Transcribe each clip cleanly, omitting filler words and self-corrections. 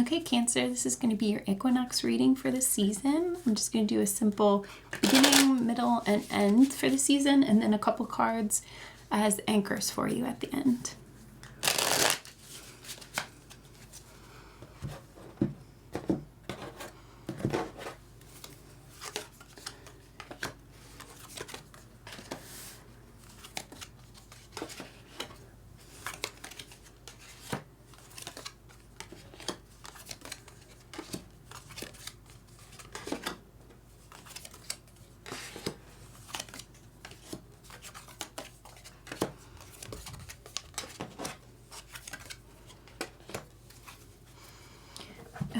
Okay, Cancer, this is going to be your Equinox reading for the season. I'm just going to do a simple beginning, middle, and end for the season, and then a couple cards as anchors for you at the end.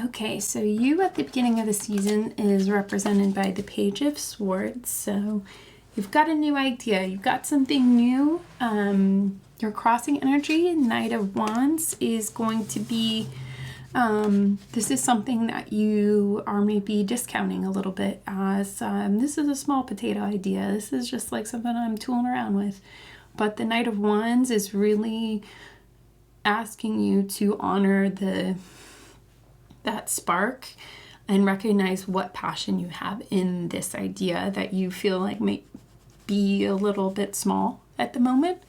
Okay, so you at the beginning of the season is represented by the Page of Swords. So you've got a new idea, you've got something new. Your crossing energy, Knight of Wands, is going to be, this is something that you are maybe discounting a little bit as, this is a small potato idea. This is just like something I'm tooling around with. But the Knight of Wands is really asking you to honor that spark and recognize what passion you have in this idea that you feel like may be a little bit small at the moment.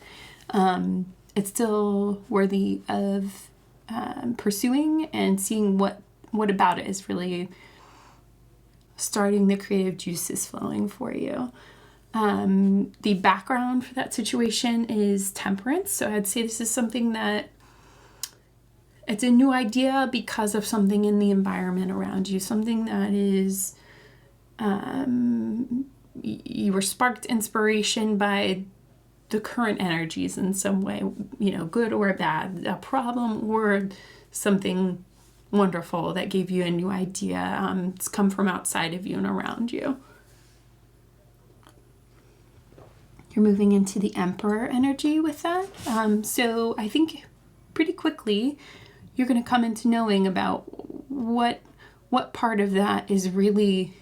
It's still worthy of pursuing and seeing what about it is really starting the creative juices flowing for you. The background for that situation is temperance. So I'd say this is something that it's a new idea because of something in the environment around you, something that is, you were sparked inspiration by the current energies in some way, you know, good or bad, a problem or something wonderful that gave you a new idea. It's come from outside of you and around you. You're moving into the Emperor energy with that. So I think pretty quickly, you're going to come into knowing about what part of that is really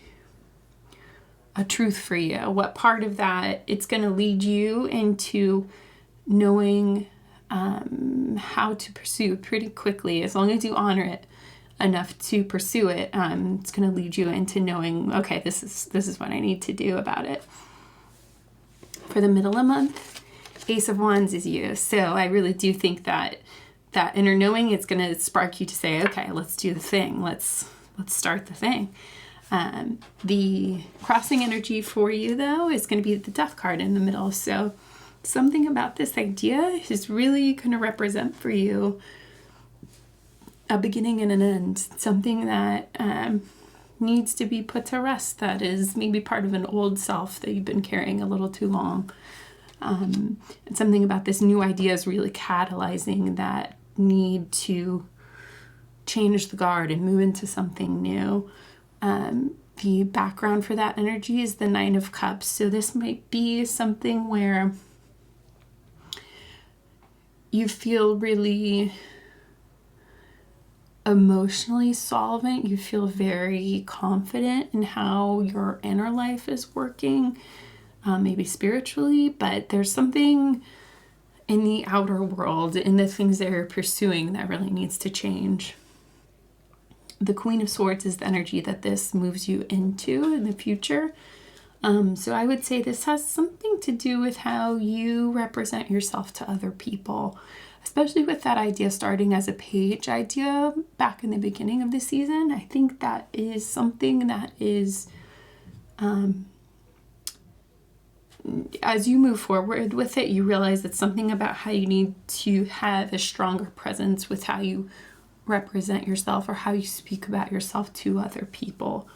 a truth for you. What part of that it's going to lead you into knowing how to pursue pretty quickly. As long as you honor it enough to pursue it, it's going to lead you into knowing, okay, this is what I need to do about it. For the middle of the month, Ace of Wands is you. So I really do think that inner knowing, it's going to spark you to say, okay, let's do the thing. Let's start the thing. The crossing energy for you, though, is going to be the Death card in the middle. So something about this idea is really going to represent for you a beginning and an end. Something that needs to be put to rest. That is maybe part of an old self that you've been carrying a little too long. And something about this new idea is really catalyzing that need to change the guard and move into something new. The background for that energy is the Nine of Cups. So this might be something where you feel really emotionally solvent. You feel very confident in how your inner life is working, maybe spiritually, but there's something in the outer world, in the things that you're pursuing, that really needs to change. The Queen of Swords is the energy that this moves you into in the future. So I would say this has something to do with how you represent yourself to other people, especially with that idea starting as a page idea back in the beginning of the season. I think that is something that is, as you move forward with it, you realize it's something about how you need to have a stronger presence with how you represent yourself or how you speak about yourself to other people.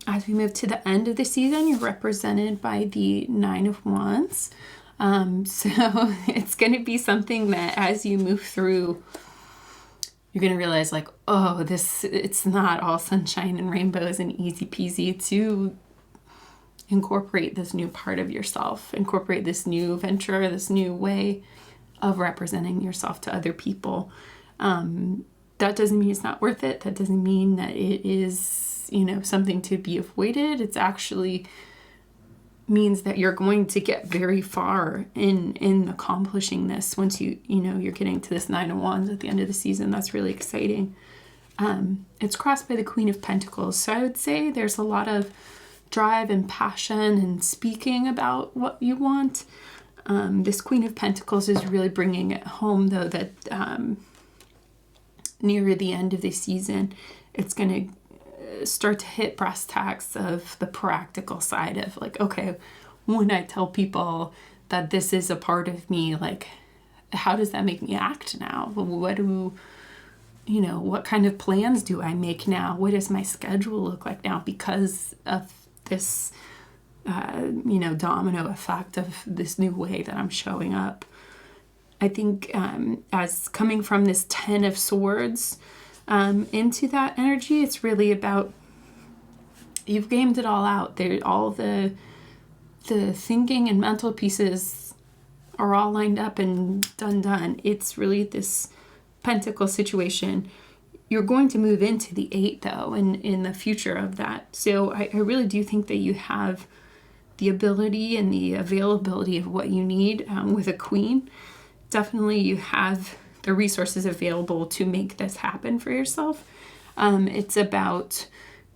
As we move to the end of the season, you're represented by the Nine of Wands. So it's going to be something that as you move through, you're going to realize like, oh, it's not all sunshine and rainbows and easy peasy to incorporate this new part of yourself, incorporate this new venture, this new way of representing yourself to other people. That doesn't mean it's not worth it. That doesn't mean that it is, something to be avoided. It's actually means that you're going to get very far in accomplishing this once you're getting to this Nine of Wands at the end of the season. That's really exciting. It's crossed by the Queen of Pentacles. So I would say there's a lot of drive and passion and speaking about what you want. This Queen of Pentacles is really bringing it home, though, that near the end of the season, it's going to start to hit brass tacks of the practical side of like, okay, when I tell people that this is a part of me, like, how does that make me act now? What kind of plans do I make now? What does my schedule look like now because of this, domino effect of this new way that I'm showing up? I think as coming from this 10 of Swords into that energy, it's really about, you've gamed it all out. All the thinking and mental pieces are all lined up and done. It's really this Pentacle situation. You're going to move into the 8, though, in the future of that. So I really do think that you have the ability and the availability of what you need with a Queen. Definitely you have the resources available to make this happen for yourself. It's about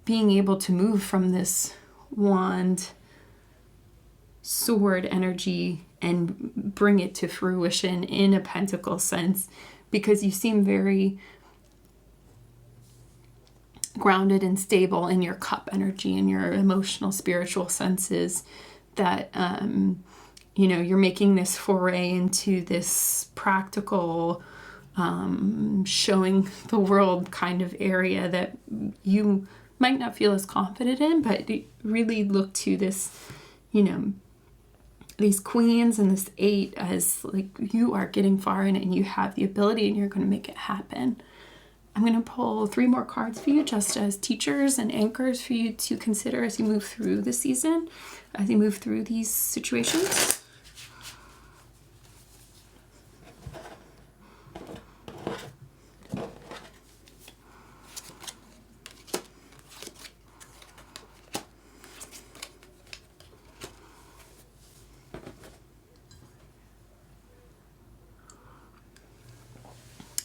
being able to move from this wand sword energy and bring it to fruition in a pentacle sense, because you seem very grounded and stable in your cup energy and your emotional, spiritual senses, that you're making this foray into this practical, showing the world kind of area that you might not feel as confident in, but really look to this, these queens and this 8 as like you are getting far in it and you have the ability and you're going to make it happen. I'm going to pull 3 more cards for you just as teachers and anchors for you to consider as you move through the season, as you move through these situations.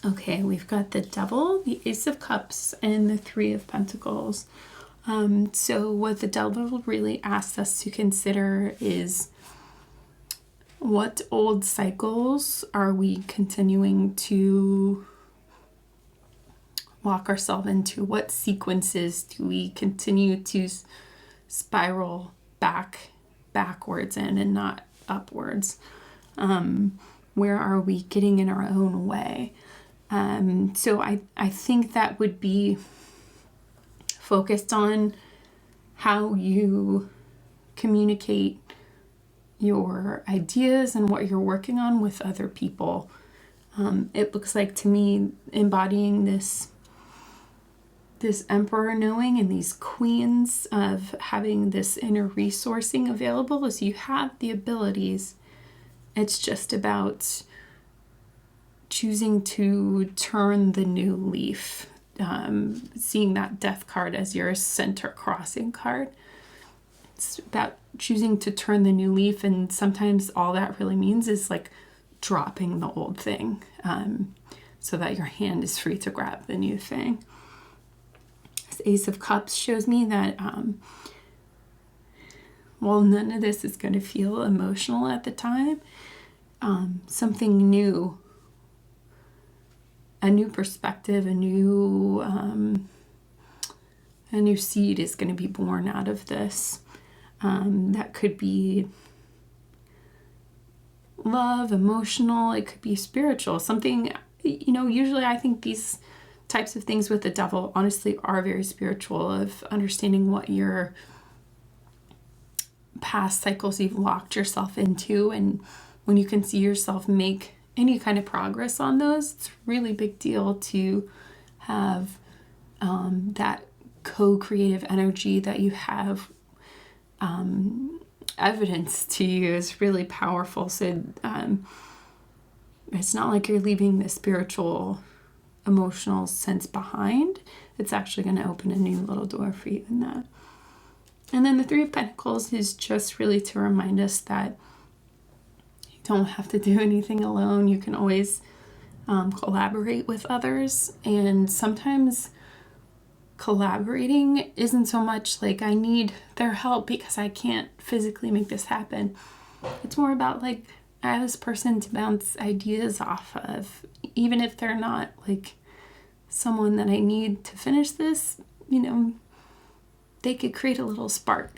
Okay, we've got the Devil, the Ace of Cups, and the 3 of Pentacles. So what the Devil really asks us to consider is, what old cycles are we continuing to walk ourselves into? What sequences do we continue to spiral backwards in and not upwards? Where are we getting in our own way? So I think that would be focused on how you communicate your ideas and what you're working on with other people. It looks like to me embodying this Emperor knowing and these queens of having this inner resourcing available as you have the abilities. It's just about choosing to turn the new leaf, seeing that Death card as your center crossing card. It's about choosing to turn the new leaf, and sometimes all that really means is like dropping the old thing, so that your hand is free to grab the new thing. This Ace of Cups shows me that while none of this is going to feel emotional at the time, something new, a new perspective, a new seed is going to be born out of this. That could be love, emotional, it could be spiritual, something, usually I think these types of things with the Devil honestly are very spiritual, of understanding what your past cycles you've locked yourself into, and when you can see yourself make any kind of progress on those, it's a really big deal to have that co-creative energy that you have evidence to you is really powerful. So it's not like you're leaving the spiritual, emotional sense behind. It's actually going to open a new little door for you in that. And then the Three of Pentacles is just really to remind us that you don't have to do anything alone. You can always collaborate with others. And sometimes collaborating isn't so much like I need their help because I can't physically make this happen. It's more about like I have this person to bounce ideas off of, even if they're not like someone that I need to finish this, you know, they could create a little spark